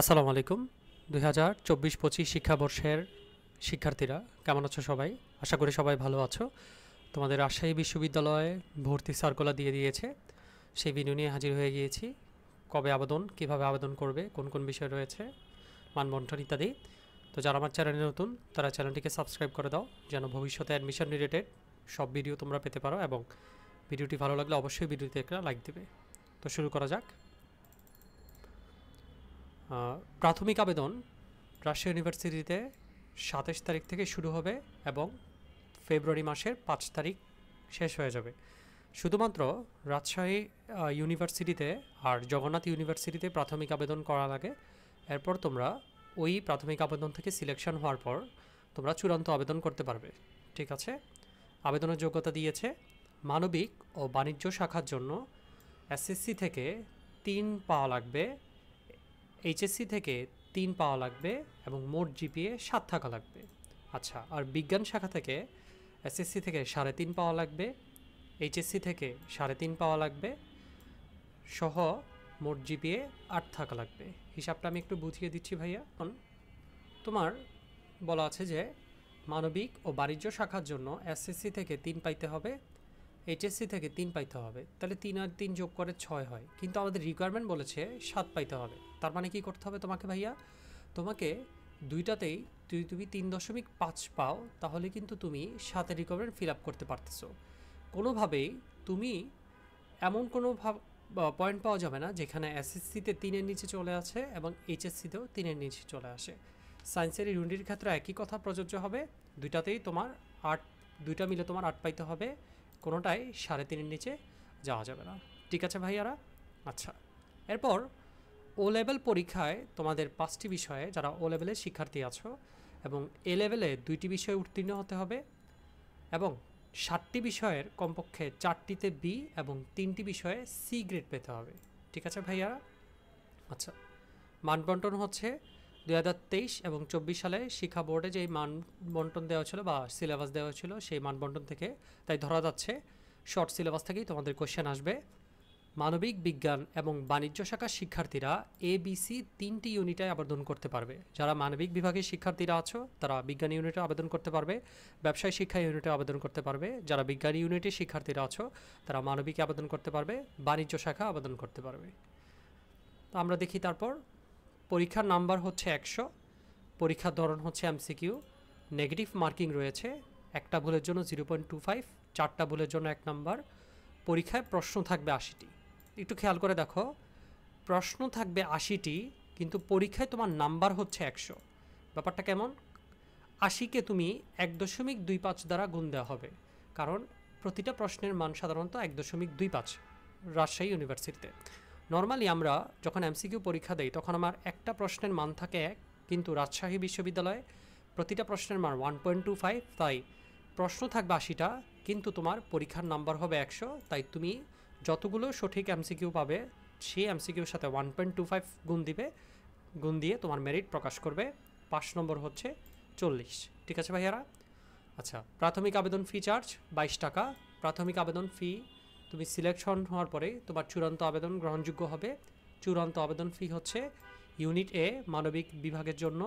আসসালামু আলাইকুম। 2024-25 শিক্ষাবর্ষের শিক্ষার্থীরা কেমন আছো সবাই? আশা করি সবাই ভালো আছো। তোমাদের রাজশাহী বিশ্ববিদ্যালয়ে ভর্তি সার্কুলার দিয়ে দিয়েছে, সেই ভিডিও নিয়ে হাজির হয়ে গিয়েছি। কবে আবেদন, কিভাবে আবেদন করবে, কোন কোন বিষয় রয়েছে, মানবন্টন ইত্যাদি। তো যারা আমার চ্যানেলে নতুন তারা চ্যানেলটিকে সাবস্ক্রাইব করে দাও, যেন ভবিষ্যতে অ্যাডমিশন রিলেটেড সব ভিডিও তোমরা পেতে পারো, এবং ভিডিওটি ভালো লাগলে অবশ্যই ভিডিওতে একটা লাইক দেবে। তো শুরু করা যাক। প্রাথমিক আবেদন রাজশাহী ইউনিভার্সিটিতে 27 তারিখ থেকে শুরু হবে এবং ফেব্রুয়ারি মাসের 5 তারিখ শেষ হয়ে যাবে। শুধুমাত্র রাজশাহী ইউনিভার্সিটিতে আর জগন্নাথ ইউনিভার্সিটিতে প্রাথমিক আবেদন করা লাগে। এরপর তোমরা ওই প্রাথমিক আবেদন থেকে সিলেকশন হওয়ার পর তোমরা চূড়ান্ত আবেদন করতে পারবে। ঠিক আছে? আবেদনের যোগ্যতা দিয়েছে মানবিক ও বাণিজ্য শাখার জন্য এসএসসি থেকে 3 পাওয়া লাগবে, এইচএসসি থেকে 3 পাওয়া লাগবে এবং মোট জিপিএ 7 থাকা লাগবে। আচ্ছা, আর বিজ্ঞান শাখা থেকে এসএসসি থেকে 3.5 পাওয়া লাগবে, এইচএসসি থেকে 3.5 পাওয়া লাগবে, সহ মোট জিপিএ 8 থাকা লাগবে। হিসাবটা আমি একটু বুঝিয়ে দিচ্ছি ভাইয়া। তোমার বলা আছে যে মানবিক ও বাণিজ্য শাখার জন্য এসএসসি থেকে 3 পাইতে হবে, এইচএসসি থেকে 3 পাইতে হবে, তাহলে 3 আর 3 যোগ করে 6 হয়, কিন্তু আমাদের রিকোয়ারমেন্ট বলেছে 7 পাইতে হবে। তার মানে কি করতে হবে তোমাকে ভাইয়া? তোমাকে দুইটাতেই তুমি 3.5 পাও, তাহলে কিন্তু তুমি 7-এর রিকোয়ারমেন্ট ফিল আপ করতে পারতেছো। কোনোভাবেই তুমি এমন কোনো পয়েন্ট পাওয়া যাবে না যেখানে এসএসসিতে 3-এর নিচে চলে আসে এবং এইচএসসিতেও 3-এর নিচে চলে আসে। সায়েন্সের ইউনিটের ক্ষেত্রে একই কথা প্রযোজ্য হবে, দুইটাতেই তোমার 8, দুইটা মিলে তোমার 8 পাইতে হবে, কোনোটাই 3.5-এর নিচে যাওয়া যাবে না। ঠিক আছে ভাইয়ারা? আচ্ছা, এরপর ও লেভেল পরীক্ষায় তোমাদের 5টি বিষয়ে, যারা ও লেভেলের শিক্ষার্থী আছো এবং এ লেভেলে 2টি বিষয়ে উত্তীর্ণ হতে হবে, এবং 7টি বিষয়ের কমপক্ষে 4টিতে বি এবং 3টি বিষয়ে সি গ্রেড পেতে হবে। ঠিক আছে ভাইয়ারা? আচ্ছা, মানবন্টন হচ্ছে 2023 এবং 24 সালে শিক্ষা বোর্ডে যেই মানবন্টন দেওয়া ছিল বা সিলেবাস দেওয়া ছিল সেই মানবন্টন থেকে, তাই ধরা যাচ্ছে শর্ট সিলেবাস থেকেই তোমাদের কোশ্চেন আসবে। মানবিক বিজ্ঞান এবং বাণিজ্য শাখার শিক্ষার্থীরা এবিসি 3টি ইউনিটে আবেদন করতে পারবে। যারা মানবিক বিভাগের শিক্ষার্থীরা আছো তারা বিজ্ঞান ইউনিটে আবেদন করতে পারবে, ব্যবসায় শিক্ষা ইউনিটে আবেদন করতে পারবে। যারা বিজ্ঞান ইউনিটের শিক্ষার্থীরা আছো তারা মানবিকে আবেদন করতে পারবে, বাণিজ্য শাখা আবেদন করতে পারবে। তো আমরা দেখি তারপর। পরীক্ষার নাম্বার হচ্ছে 100, পরীক্ষার ধরন হচ্ছে এমসিকিউ, নেগেটিভ মার্কিং রয়েছে, একটা ভুলের জন্য 0.25, 4টা ভুলের জন্য 1 নাম্বার। পরীক্ষায় প্রশ্ন থাকবে 80টি। একটু খেয়াল করে দেখো, প্রশ্ন থাকবে 80টি, কিন্তু পরীক্ষায় তোমার নাম্বার হচ্ছে 100। ব্যাপারটা কেমন? 80কে তুমি 1.25 দ্বারা গুণ দেওয়া হবে, কারণ প্রতিটা প্রশ্নের মান সাধারণত 1.25 রাজশাহী ইউনিভার্সিটিতে। নর্মালি আমরা যখন এমসিকিউ পরীক্ষা দেই তখন আমার একটা প্রশ্নের মান থাকে 1, কিন্তু রাজশাহী বিশ্ববিদ্যালয়ে প্রতিটা প্রশ্নের মান 1.25, তাই প্রশ্ন থাকবে 80টা, কিন্তু তোমার পরীক্ষার নাম্বার হবে 100। তাই তুমি যতগুলো সঠিক এমসিকিউ পাবে সেই এমসিকিউর সাথে 1.25 গুণ দিবে, গুণ দিয়ে তোমার মেরিট প্রকাশ করবে। 5 নম্বর হচ্ছে 40। ঠিক আছে ভাইয়ারা? আচ্ছা, প্রাথমিক আবেদন ফি চার্জ 22 টাকা। প্রাথমিক আবেদন ফি, তুমি সিলেকশন হওয়ার পরে তোমার চূড়ান্ত আবেদন গ্রহণযোগ্য হবে। চূড়ান্ত আবেদন ফি হচ্ছে ইউনিট এ মানবিক বিভাগের জন্য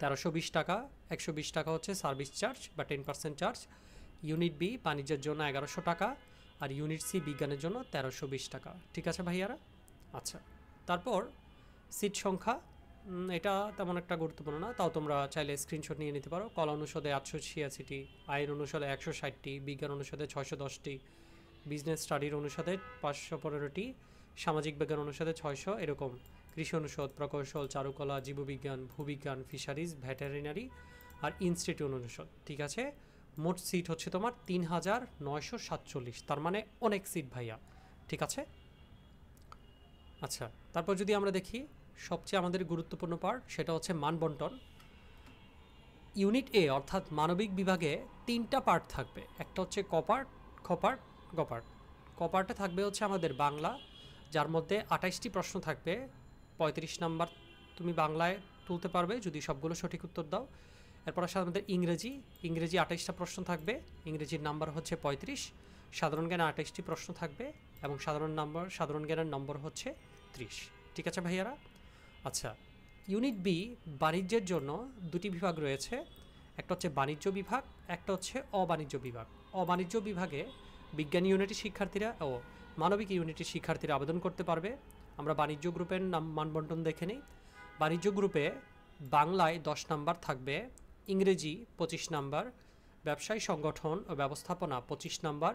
1320 টাকা, 120 টাকা হচ্ছে সার্ভিস চার্জ বা 10% চার্জ। ইউনিট বি বাণিজ্যের জন্য 1100 টাকা, আর ইউনিট সি বিজ্ঞানের জন্য 1320 টাকা। ঠিক আছে ভাইয়ারা? আচ্ছা, তারপর সিট সংখ্যা, এটা তেমন একটা গুরুত্বপূর্ণ না, তাও তোমরা চাইলে স্ক্রিনশট নিয়ে নিতে পারো। কলা অনুষদে 886টি, আইন অনুষদে 160টি, বিজ্ঞান অনুষদে 610টি, বিজনেস স্টাডির অনুষদে 515টি, সামাজিক বিজ্ঞান অনুষদে 600, এরকম কৃষি অনুষদ, প্রকৌশল, চারুকলা, জীববিজ্ঞান, ভূবিজ্ঞান, ফিশারিজ, ভেটেরিনারি আর ইনস্টিটিউট অনুষদ। ঠিক আছে? মোট সিট হচ্ছে তোমার 3947, তার মানে অনেক সিট ভাইয়া। ঠিক আছে? আচ্ছা, তারপর যদি আমরা দেখি সবচেয়ে আমাদের গুরুত্বপূর্ণ পার্ট, সেটা হচ্ছে মানবন্টন। ইউনিট এ অর্থাৎ মানবিক বিভাগে 3টা পার্ট থাকবে, একটা হচ্ছে কপার্ট, খপার্ট, গপার্ট। কপার্টে থাকবে হচ্ছে আমাদের বাংলা, যার মধ্যে 28টি প্রশ্ন থাকবে, 35 নাম্বার তুমি বাংলায় তুলতে পারবে যদি সবগুলো সঠিক উত্তর দাও। এরপর আসলে আমাদের ইংরেজি, 28টা প্রশ্ন থাকবে, ইংরেজির নাম্বার হচ্ছে 35। সাধারণ জ্ঞানে 28টি প্রশ্ন থাকবে এবং সাধারণ জ্ঞানের নম্বর হচ্ছে 30। ঠিক আছে ভাইয়ারা? আচ্ছা, ইউনিট বি বাণিজ্যের জন্য দুটি বিভাগ রয়েছে, একটা হচ্ছে বাণিজ্য বিভাগ, একটা হচ্ছে অবাণিজ্য বিভাগ। অবাণিজ্য বিভাগে বিজ্ঞান ইউনিটের শিক্ষার্থীরা ও মানবিক ইউনিটের শিক্ষার্থীরা আবেদন করতে পারবে। আমরা বাণিজ্য গ্রুপের নাম মানবন্টন দেখে নিই। বাণিজ্য গ্রুপে বাংলায় 10 নাম্বার থাকবে, ইংরেজি 25 নাম্বার, ব্যবসায় সংগঠন ও ব্যবস্থাপনা 25 নাম্বার,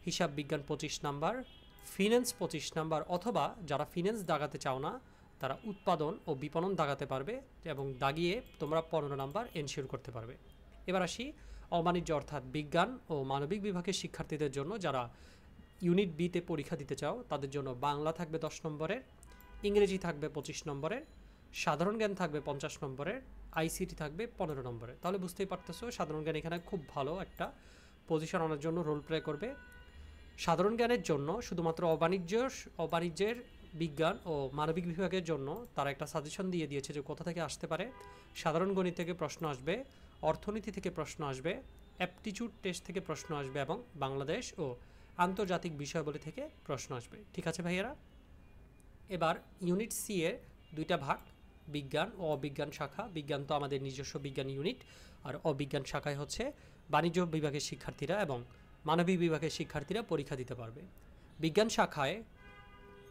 হিসাব বিজ্ঞান 25 নাম্বার, ফিন্যান্স 25 নাম্বার, অথবা যারা ফিন্যান্স দাগাতে চাও না তারা উৎপাদন ও বিপণন দাগাতে পারবে এবং দাগিয়ে তোমরা 15 নাম্বার এনশিওর করতে পারবে। এবার আসি অবাণিজ্য অর্থাৎ বিজ্ঞান ও মানবিক বিভাগের শিক্ষার্থীদের জন্য, যারা ইউনিট বিতে পরীক্ষা দিতে চাও তাদের জন্য বাংলা থাকবে 10 নম্বরের, ইংরেজি থাকবে 25 নম্বরের, সাধারণ জ্ঞান থাকবে 50 নম্বরের, আইসিটি থাকবে 15 নম্বরের। তাহলে বুঝতেই পারতেছো সাধারণ জ্ঞান এখানে খুব ভালো একটা পজিশন আনার জন্য রোল প্লে করবে। সাধারণ জ্ঞানের জন্য শুধুমাত্র অবাণিজ্যের বিজ্ঞান ও মানবিক বিভাগের জন্য তারা একটা সাজেশন দিয়ে দিয়েছে যে কোথা থেকে আসতে পারে। সাধারণ গণিত থেকে প্রশ্ন আসবে, অর্থনীতি থেকে প্রশ্ন আসবে, অ্যাপটিটিউড টেস্ট থেকে প্রশ্ন আসবে এবং বাংলাদেশ ও আন্তর্জাতিক বিষয়াবলী থেকে প্রশ্ন আসবে। ঠিক আছে ভাইয়েরা? এবার ইউনিট সি এর দুইটা ভাগ, বিজ্ঞান ও অবিজ্ঞান শাখা। বিজ্ঞান তো আমাদের নিজস্ব বিজ্ঞান ইউনিট, আর অবিজ্ঞান শাখায় হচ্ছে বাণিজ্য বিভাগের শিক্ষার্থীরা এবং মানবিক বিভাগের শিক্ষার্থীরা পরীক্ষা দিতে পারবে। বিজ্ঞান শাখায়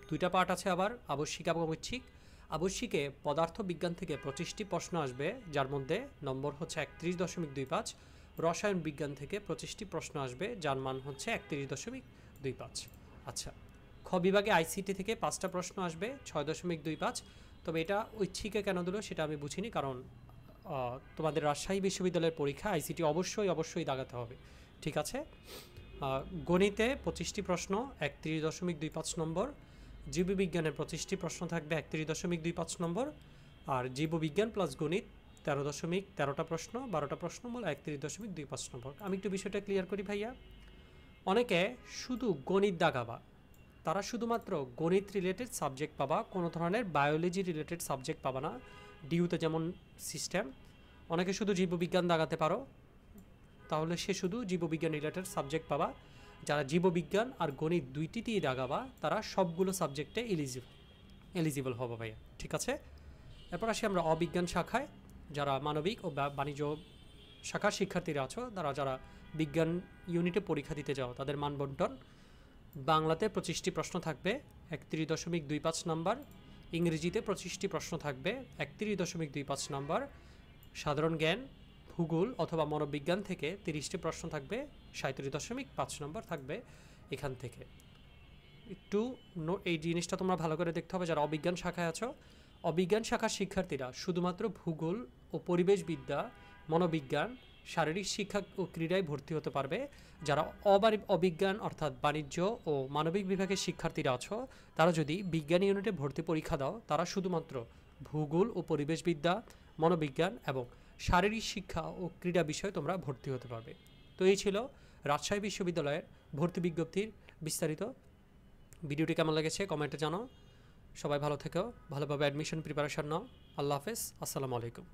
দুইটা পার্ট আছে আবার, আবশ্যিক এবং ঐচ্ছিক। আবশ্যিকে পদার্থ বিজ্ঞান থেকে 25টি প্রশ্ন আসবে, যার মধ্যে নম্বর হচ্ছে 31.25। রসায়ন বিজ্ঞান থেকে 25টি প্রশ্ন আসবে, যার মান হচ্ছে 31.25। আচ্ছা, খ বিভাগে আইসিটি থেকে 5টা প্রশ্ন আসবে, 6.25। তবে এটা ঐচ্ছিকে কেন দিল সেটা আমি বুঝিনি, কারণ তোমাদের রাজশাহী বিশ্ববিদ্যালয়ের পরীক্ষা আইসিটি অবশ্যই দাগাতে হবে। ঠিক আছে? গণিতে 25টি প্রশ্ন, 31.25 নম্বর। জীববিজ্ঞানের 25টি প্রশ্ন থাকবে, 31.25 নম্বর। আর জীববিজ্ঞান প্লাস গণিত 13টা প্রশ্ন, 12টা প্রশ্ন, মোট 31.25 নম্বর। আমি একটু বিষয়টা ক্লিয়ার করি ভাইয়া। অনেকে শুধু গণিত দাগাবা, তারা শুধুমাত্র গণিত রিলেটেড সাবজেক্ট পাবা, কোনো ধরনের বায়োলজি রিলেটেড সাবজেক্ট পাবা না। ডিউতে যেমন সিস্টেম, অনেকে শুধু জীববিজ্ঞান দাগাতে পারো, তাহলে সে শুধু জীববিজ্ঞান রিলেটেড সাবজেক্ট পাবা। যারা জীববিজ্ঞান আর গণিত দুইটিতেই দাগাবা তারা সবগুলো সাবজেক্টে এলিজিবল হবে ভাইয়া। ঠিক আছে? এরপর আসি আমরা অবিজ্ঞান শাখায়। যারা মানবিক ও বাণিজ্য শাখার শিক্ষার্থীরা আছো, যারা বিজ্ঞান ইউনিটে পরীক্ষা দিতে যাও, তাদের মানবন্টন: বাংলাতে 25টি প্রশ্ন থাকবে, 31.25 নম্বর। ইংরেজিতে 25টি প্রশ্ন থাকবে, 31.25 নম্বর। সাধারণ জ্ঞান, ভূগোল অথবা মনোবিজ্ঞান থেকে 30টি প্রশ্ন থাকবে, 37.5 নম্বর থাকবে এখান থেকে। একটু এই জিনিসটা তোমরা ভালো করে দেখতে হবে যারা অবিজ্ঞান শাখায় আছো। অবিজ্ঞান শাখার শিক্ষার্থীরা শুধুমাত্র ভূগোল ও পরিবেশবিদ্যা, মনোবিজ্ঞান, শারীরিক শিক্ষা ও ক্রীড়ায় ভর্তি হতে পারবে। যারা অবিজ্ঞান অর্থাৎ বাণিজ্য ও মানবিক বিভাগের শিক্ষার্থীরা আছো, তারা যদি বিজ্ঞান ইউনিটে ভর্তি পরীক্ষা দাও, তারা শুধুমাত্র ভূগোল ও পরিবেশবিদ্যা, মনোবিজ্ঞান এবং শারীরিক শিক্ষা ও ক্রীড়া বিষয়ে তোমরা ভর্তি হতে পারবে। তো এই ছিল রাজশাহী বিশ্ববিদ্যালয়ের ভর্তি বিজ্ঞপ্তির বিস্তারিত। ভিডিওটি কেমন লেগেছে কমেন্টে জানাও। সবাই ভালো থেকো, ভালোভাবে অ্যাডমিশন প্রিপারেশন নাও। আল্লাহ হাফেজ, আসসালামু আলাইকুম।